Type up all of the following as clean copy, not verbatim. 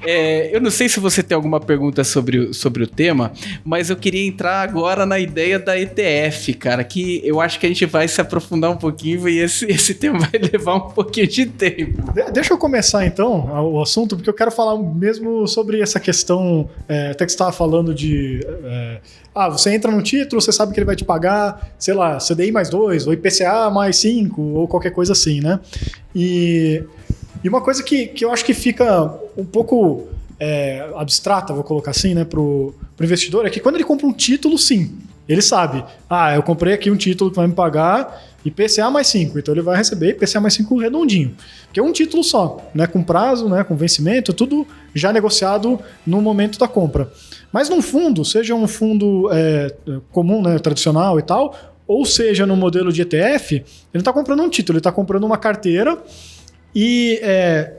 Eu não sei se você tem alguma pergunta sobre o tema, mas eu queria entrar agora na ideia da ETF, cara, que eu acho que a gente vai se aprofundar um pouquinho e esse tema vai levar um pouquinho de tempo. Deixa eu começar então o assunto, porque eu quero falar mesmo sobre essa questão, até que você estava falando de... você entra no título, você sabe que ele vai te pagar, sei lá, CDI mais 2, ou IPCA mais 5, ou qualquer coisa assim, né? E uma coisa que eu acho que fica um pouco abstrata, vou colocar assim, né, pro investidor, é que quando ele compra um título, sim, ele sabe, eu comprei aqui um título que vai me pagar IPCA mais 5, então ele vai receber IPCA mais 5 redondinho, que é um título só, né, com prazo, né, com vencimento, tudo já negociado no momento da compra. Mas num fundo, seja um fundo comum, né, tradicional e tal, ou seja no modelo de ETF, ele não está comprando um título, ele está comprando uma carteira. E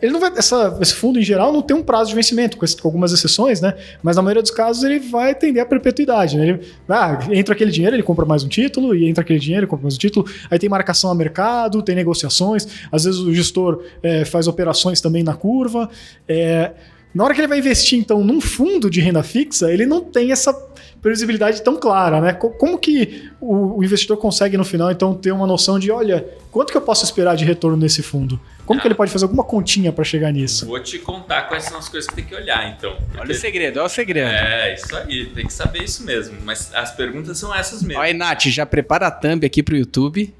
ele não vai, esse fundo em geral não tem um prazo de vencimento, com algumas exceções, né? Mas na maioria dos casos ele vai tender à perpetuidade, né? Entra aquele dinheiro, ele compra mais um título, e entra aquele dinheiro, ele compra mais um título, aí tem marcação a mercado, tem negociações, às vezes o gestor faz operações também na curva. Na hora que ele vai investir, então, num fundo de renda fixa, ele não tem essa previsibilidade tão clara, né? Como que o investidor consegue, no final, então, ter uma noção de, olha, quanto que eu posso esperar de retorno nesse fundo? Como que ele pode fazer alguma continha para chegar nisso? Vou te contar quais são as coisas que tem que olhar, então. Porque... Olha o segredo. Isso aí, tem que saber isso mesmo. Mas as perguntas são essas mesmo. Olha aí, Nath, já prepara a thumb aqui pro YouTube.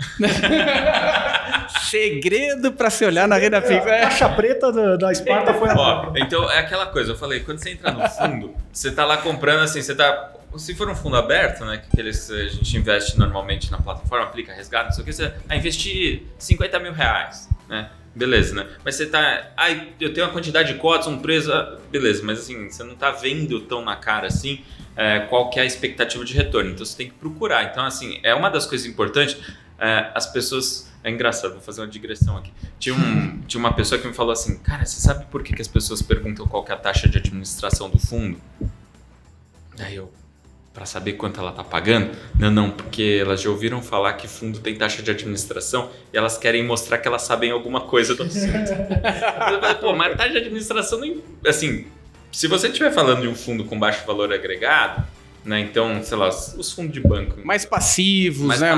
Segredo para se olhar na renda fixa. A caixa preta da Esparta foi a... Então, é aquela coisa, eu falei, quando você entra no fundo, você tá lá comprando assim, se for um fundo aberto, né, que a gente investe normalmente na plataforma, aplica resgate, não sei o que, você vai investir R$50 mil, né? Beleza, né? Mas você tá... eu tenho uma quantidade de cotas, um preço... beleza, mas assim, você não tá vendo tão na cara assim qual que é a expectativa de retorno. Então, você tem que procurar. Então, assim, é uma das coisas importantes. As pessoas... É engraçado, vou fazer uma digressão aqui. Tinha uma pessoa que me falou assim, cara, você sabe por que as pessoas perguntam qual que é a taxa de administração do fundo? Aí eu... Para saber quanto ela está pagando? Não, porque elas já ouviram falar que fundo tem taxa de administração e elas querem mostrar que elas sabem alguma coisa do assunto. Eu falei, pô, mas taxa de administração, assim, se você estiver falando de um fundo com baixo valor agregado, né, então, sei lá, os fundos de banco... Mais passivos, né?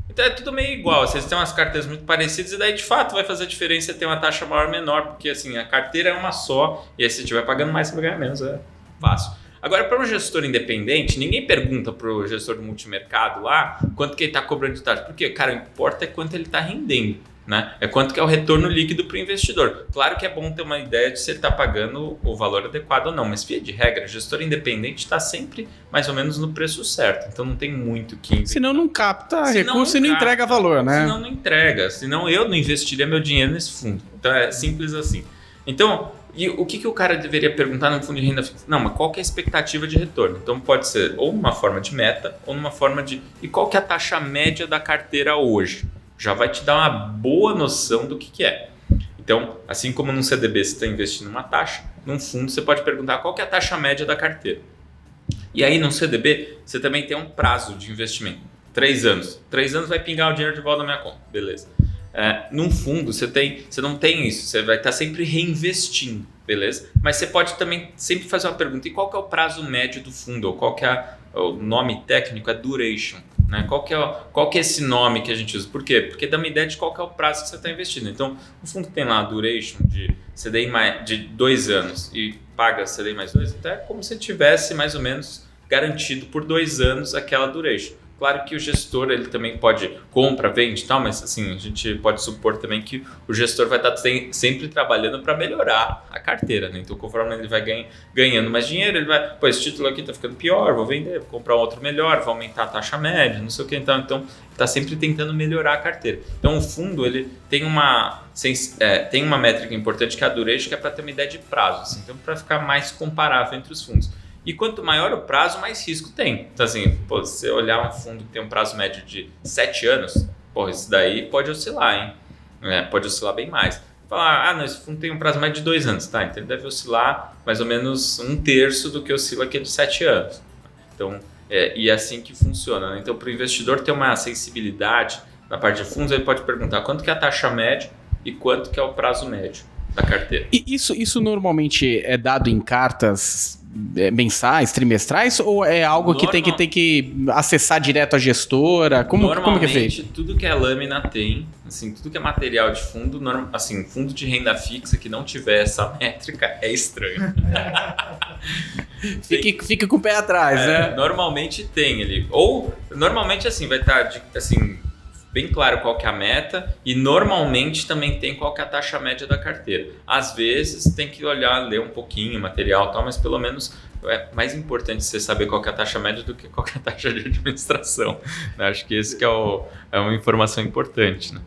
Então é tudo meio igual, vocês têm umas carteiras muito parecidas e daí de fato vai fazer a diferença ter uma taxa maior ou menor, porque assim, a carteira é uma só e aí se estiver pagando mais, você vai ganhar menos, é fácil. Agora, para um gestor independente, ninguém pergunta para o gestor do multimercado lá quanto que ele está cobrando de taxa. Porque, cara, o que importa é quanto ele está rendendo, né? É quanto que é o retorno líquido para o investidor. Claro que é bom ter uma ideia de se ele está pagando o valor adequado ou não, mas via de regra, o gestor independente está sempre mais ou menos no preço certo. Então não tem muito que investir. Senão não capta recurso e não entrega valor, né? Senão não entrega. Senão eu não investiria meu dinheiro nesse fundo. Então é simples assim. Então... E o que o cara deveria perguntar no fundo de renda fixa? Não, mas qual que é a expectativa de retorno? Então pode ser ou numa forma de meta ou numa forma de... E qual que é a taxa média da carteira hoje? Já vai te dar uma boa noção do que é. Então, assim como num CDB você está investindo uma taxa, num fundo você pode perguntar qual que é a taxa média da carteira. E aí num CDB você também tem um prazo de investimento. 3 anos. 3 anos vai pingar o dinheiro de volta da minha conta. Beleza. Num fundo, você não tem isso, você vai estar sempre reinvestindo, beleza? Mas você pode também sempre fazer uma pergunta, e qual que é o prazo médio do fundo? Ou qual que é o nome técnico? É duration, né? Qual que é esse nome que a gente usa? Por quê? Porque dá uma ideia de qual que é o prazo que você está investindo. Então, o fundo tem lá a duration de CDI de 2 anos e paga CDI mais 2, então é como se tivesse mais ou menos garantido por 2 anos aquela duration. Claro que o gestor ele também pode compra, vende e tal, mas assim, a gente pode supor também que o gestor vai estar sempre trabalhando para melhorar a carteira, né? Então, conforme ele vai ganhando mais dinheiro, ele vai, pô, esse título aqui está ficando pior, vou vender, vou comprar outro melhor, vou aumentar a taxa média, não sei o que. Então está sempre tentando melhorar a carteira. Então, o fundo ele tem uma métrica importante que é a duration, que é para ter uma ideia de prazo, assim, então para ficar mais comparável entre os fundos. E quanto maior o prazo, mais risco tem. Então, assim, pô, se você olhar um fundo que tem um prazo médio de 7 anos, pô, isso daí pode oscilar, hein? Pode oscilar bem mais. Falar, não, esse fundo tem um prazo médio de 2 anos, tá? Então, ele deve oscilar mais ou menos 1/3 do que oscila aquele de 7 anos. Então, e é assim que funciona, né? Então, para o investidor ter uma sensibilidade na parte de fundos, ele pode perguntar quanto que é a taxa média e quanto que é o prazo médio. da carteira. E isso normalmente é dado em cartas mensais, trimestrais, ou é algo que tem que acessar direto a gestora? Como que é feito? Tudo que é lâmina tem, assim, tudo que é material de fundo, assim, fundo de renda fixa que não tiver essa métrica é estranho. Fica com o pé atrás, né? Normalmente tem ele. Ou, normalmente, assim, vai estar, assim, bem claro qual que é a meta e normalmente também tem qual que é a taxa média da carteira. Às vezes tem que olhar, ler um pouquinho o material e tal, mas pelo menos é mais importante você saber qual que é a taxa média do que qual que é a taxa de administração. Acho que esse que é uma informação importante, né?